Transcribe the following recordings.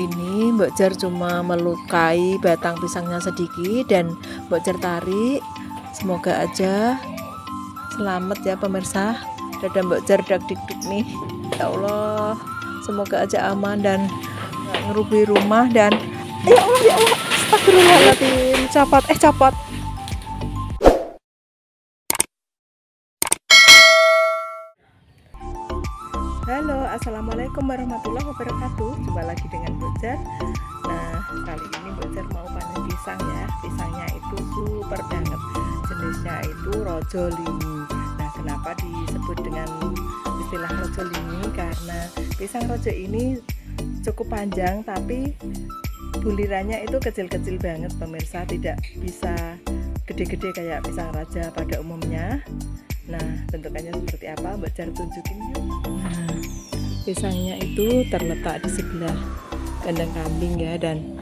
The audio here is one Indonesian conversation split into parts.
Ini Mbok Jar cuma melukai batang pisangnya sedikit dan Mbok Jar tarik. Semoga aja selamat ya pemirsa. Dada Mbok Jar dak dikduk nih. Ya Allah, semoga aja aman dan nggak ngerubuhi rumah. Dan ya Allah, astagfirullahaladzim. Copot. Halo, assalamualaikum warahmatullahi wabarakatuh. Jumpa lagi dengan Mbok Jar. Nah, kali ini Mbok Jar mau panen pisang ya. Pisangnya itu super banget. Jenisnya itu rojolingi. Nah, kenapa disebut dengan istilah rojolingi? Karena pisang rojo ini cukup panjang, tapi bulirannya itu kecil-kecil banget pemirsa. Tidak bisa gede-gede kayak pisang raja pada umumnya. Nah, bentukannya seperti apa Mbok Jar tunjukin yuk. Nah, pisangnya itu terletak di sebelah kandang kambing ya, dan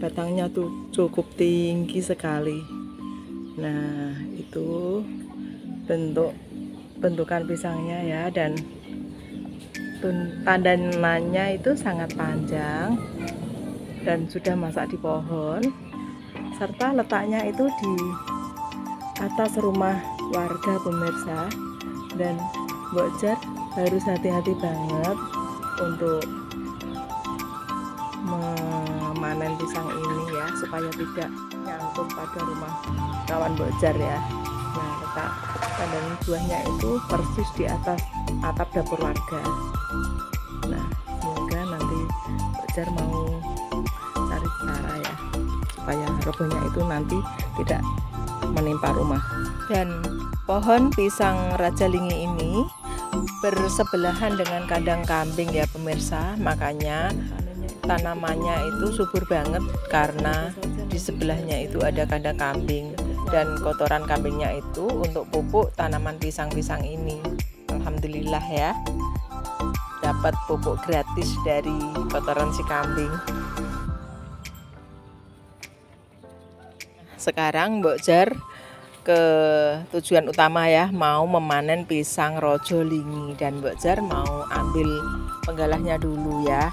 batangnya tuh cukup tinggi sekali. Nah, itu bentukan pisangnya ya, dan tandanannya itu sangat panjang dan sudah masak di pohon, serta letaknya itu di atas rumah warga pemirsa. Dan Mbok Jar harus hati-hati banget untuk memanen pisang ini ya, supaya tidak nyangkut pada rumah kawan Mbok Jar ya. Nah, letak tandan buahnya itu persis di atas atap dapur warga. Nah, semoga nanti Mbok Jar mau cari cara ya, supaya robohnya itu nanti tidak menimpa rumah. Dan pohon pisang rajolingi ini bersebelahan dengan kandang kambing ya pemirsa, makanya tanamannya itu subur banget karena di sebelahnya itu ada kandang kambing, dan kotoran kambingnya itu untuk pupuk tanaman pisang-pisang ini. Alhamdulillah ya, dapat pupuk gratis dari kotoran si kambing. Sekarang Mbok Jar ke tujuan utama ya, mau memanen pisang rojolingi, dan Mbok Jar mau ambil penggalahnya dulu ya.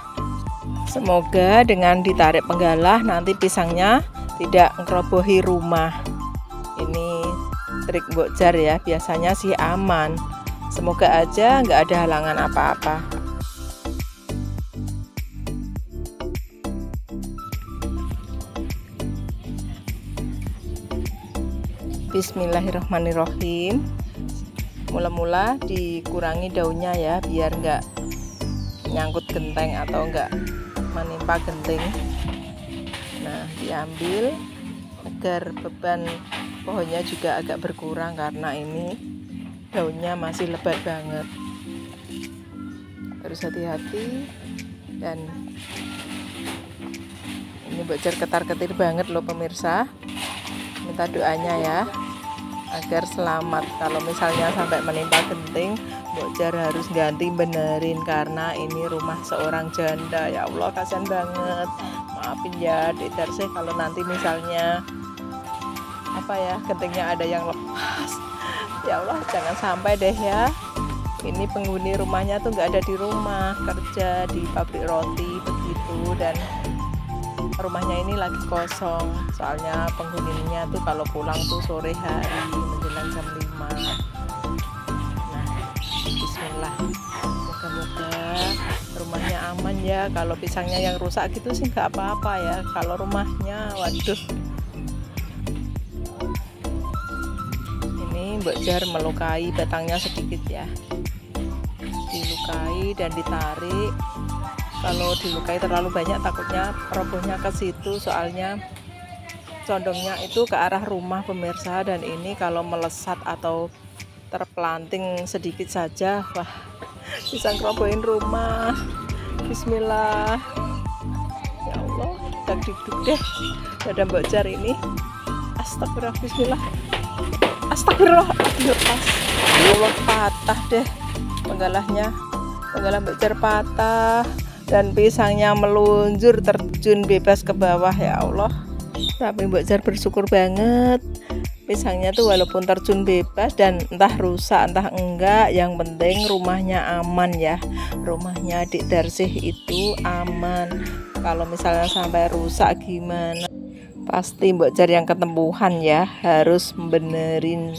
Semoga dengan ditarik penggalah nanti pisangnya tidak ngerobohi rumah. Ini trik Mbok Jar ya, biasanya sih aman. Semoga aja nggak ada halangan apa-apa. Bismillahirrahmanirrahim. Mula-mula dikurangi daunnya ya, biar nggak nyangkut genteng atau nggak menimpa genting. Nah, diambil agar beban pohonnya juga agak berkurang karena ini daunnya masih lebat banget. Harus hati-hati, dan ini Mbok Jar ketar-ketir banget loh pemirsa. Minta doanya ya agar selamat. Kalau misalnya sampai menimpa genting, Mbok Jar harus ganti benerin karena ini rumah seorang janda. Ya Allah, kasihan banget. Maafin ya Dek Darsih kalau nanti misalnya gentingnya ada yang lepas. Ya Allah, jangan sampai deh ya. Ini penghuni rumahnya tuh nggak ada di rumah, kerja di pabrik roti begitu, dan rumahnya ini lagi kosong, soalnya penghuninya tuh kalau pulang tuh sore hari menjelang jam 5. Nah, bismillah, moga-moga rumahnya aman ya. Kalau pisangnya yang rusak gitu sih nggak apa-apa ya, kalau rumahnya waduh. Ini Mbok Jar melukai batangnya sedikit ya, dilukai dan ditarik. Kalau dilukai terlalu banyak takutnya robohnya ke situ, soalnya condongnya itu ke arah rumah pemirsa, dan ini kalau melesat atau terpelanting sedikit saja, wah, bisa ngerobohin rumah. Bismillah. Ya Allah, dak dikduk deh dada Mbok Jar ini. Astagfirullah, bismillah. Astagfirullah, lepas. Ya Allah, patah deh penggalahnya. Penggalah Mbok Jar patah dan pisangnya meluncur terjun bebas ke bawah. Ya Allah, tapi Mbok Jar bersyukur banget pisangnya tuh walaupun terjun bebas dan entah rusak entah enggak, yang penting rumahnya aman ya. Rumahnya Dek Darsih itu aman. Kalau misalnya sampai rusak gimana, pasti Mbok Jar yang ketempuhan ya, harus benerin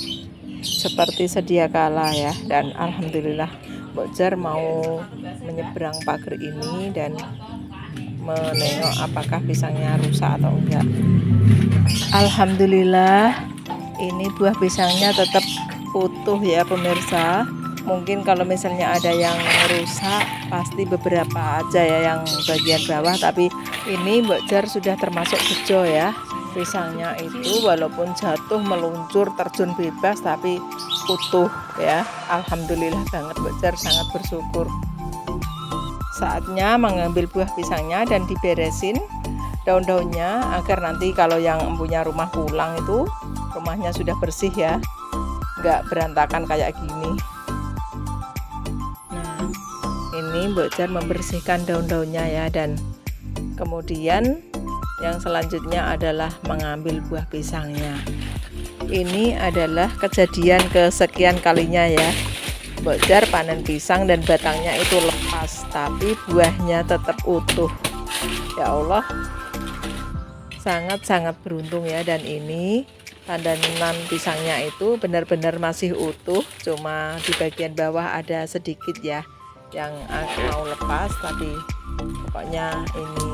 seperti sedia kala ya. Dan alhamdulillah Mbok Jar mau menyeberang pagar ini dan menengok apakah pisangnya rusak atau enggak. Alhamdulillah ini buah pisangnya tetap utuh ya pemirsa. Mungkin kalau misalnya ada yang rusak pasti beberapa aja ya yang bagian bawah, tapi ini Mbok Jar sudah termasuk bejo ya. Pisangnya itu walaupun jatuh meluncur terjun bebas tapi utuh ya. Alhamdulillah banget, Mbok Jar sangat bersyukur. Saatnya mengambil buah pisangnya dan diberesin daun-daunnya agar nanti kalau yang punya rumah pulang itu rumahnya sudah bersih ya, nggak berantakan kayak gini. Nah ini Mbok Jar membersihkan daun-daunnya ya, dan kemudian yang selanjutnya adalah mengambil buah pisangnya. Ini adalah kejadian kesekian kalinya ya, Mbok Jar panen pisang dan batangnya itu lepas tapi buahnya tetap utuh. Ya Allah, sangat-sangat beruntung ya. Dan ini tandanan pisangnya itu benar-benar masih utuh, cuma di bagian bawah ada sedikit ya yang mau lepas, tapi pokoknya ini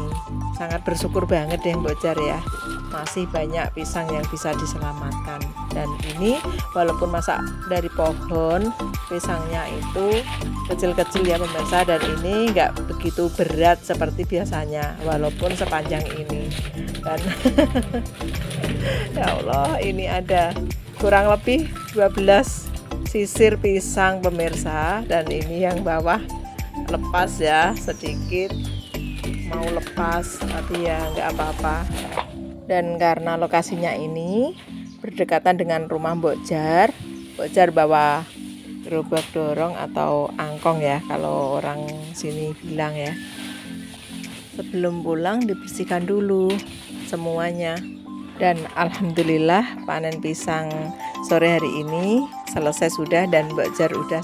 sangat bersyukur banget deh Mbok Jar ya, masih banyak pisang yang bisa diselamatkan. Dan ini walaupun masa dari pohon, pisangnya itu kecil-kecil ya pemirsa, dan ini enggak begitu berat seperti biasanya walaupun sepanjang ini. Dan ya Allah, ini ada kurang lebih 12 sisir pisang pemirsa, dan ini yang bawah lepas ya, sedikit mau lepas tapi ya nggak apa-apa. Dan karena lokasinya ini berdekatan dengan rumah Mbok Jar bawa gerobak dorong atau angkong ya kalau orang sini bilang ya. Sebelum pulang dibersihkan dulu semuanya. Dan alhamdulillah panen pisang sore hari ini selesai sudah, dan Mbok Jar udah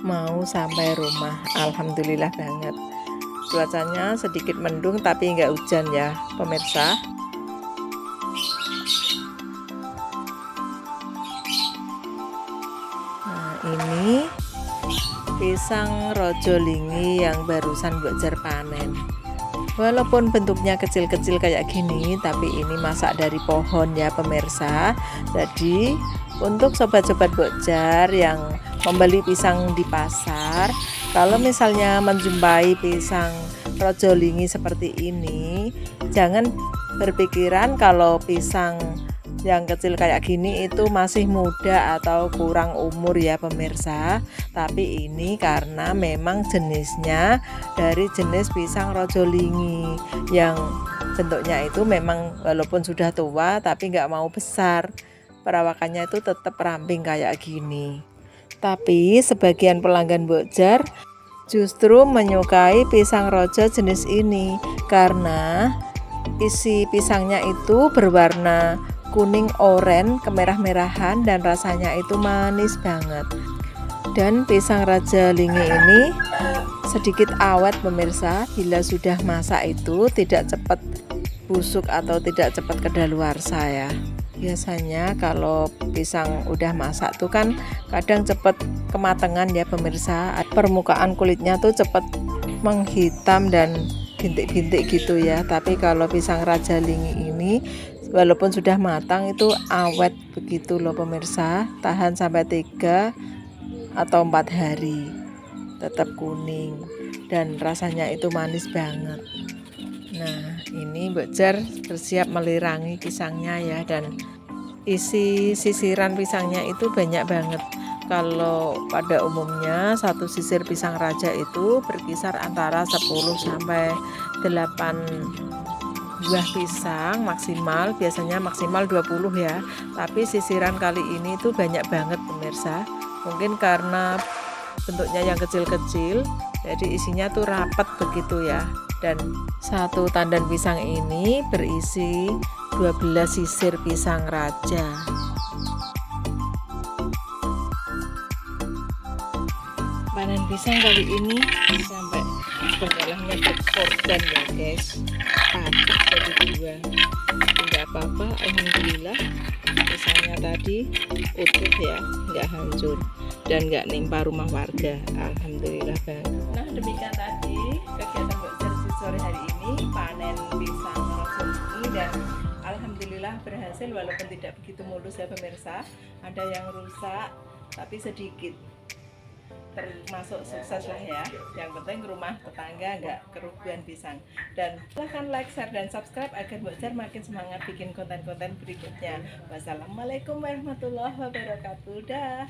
mau sampai rumah. Alhamdulillah banget. Cuacanya sedikit mendung tapi nggak hujan ya pemirsa. Nah ini pisang rojolingi yang barusan Mbok Jar panen. Walaupun bentuknya kecil-kecil kayak gini, tapi ini masak dari pohon ya pemirsa. Jadi untuk sobat-sobat Mbok Jar yang membeli pisang di pasar, kalau misalnya menjumpai pisang rojolingi seperti ini, jangan berpikiran kalau pisang yang kecil kayak gini itu masih muda atau kurang umur ya pemirsa. Tapi ini karena memang jenisnya dari jenis pisang rojolingi yang bentuknya itu memang walaupun sudah tua tapi nggak mau besar, perawakannya itu tetap ramping kayak gini. Tapi sebagian pelanggan Mbok Jar justru menyukai pisang rojo jenis ini karena isi pisangnya itu berwarna kuning oren kemerah-merahan dan rasanya itu manis banget. Dan pisang rojolingi ini sedikit awet pemirsa, bila sudah masak itu tidak cepat busuk atau tidak cepat kedaluarsa ya. Biasanya kalau pisang udah masak tuh kan kadang cepat kematangan ya pemirsa, permukaan kulitnya tuh cepat menghitam dan bintik-bintik gitu ya. Tapi kalau pisang rojolingi ini walaupun sudah matang itu awet begitu loh pemirsa, tahan sampai 3 atau 4 hari tetap kuning dan rasanya itu manis banget. Nah ini Mbok Jar bersiap melirangi pisangnya ya, dan isi sisiran pisangnya itu banyak banget. Kalau pada umumnya satu sisir pisang raja itu berkisar antara 10 sampai 8 buah pisang maksimal, biasanya maksimal 20 ya. Tapi sisiran kali ini tuh banyak banget pemirsa. Mungkin karena bentuknya yang kecil-kecil jadi isinya tuh rapat begitu ya. Dan satu tandan pisang ini berisi 12 sisir pisang raja. Panen pisang kali ini sampai pengolahnya berkorban ya guys, patah jadi dua. Enggak apa-apa, alhamdulillah pisangnya tadi utuh ya, nggak hancur dan nggak nimpa rumah warga, alhamdulillah banget. Nah demikian tadi kegiatan Mbok sore hari ini, panen pisang rasul ini, dan alhamdulillah berhasil walaupun tidak begitu mulus ya pemirsa. Ada yang rusak tapi sedikit, termasuk sukses lah ya. Yang penting rumah tetangga nggak kerugian pisang. Dan silahkan like, share, dan subscribe agar Mbok Jar makin semangat bikin konten-konten berikutnya. Wassalamualaikum warahmatullahi wabarakatuh. Dah.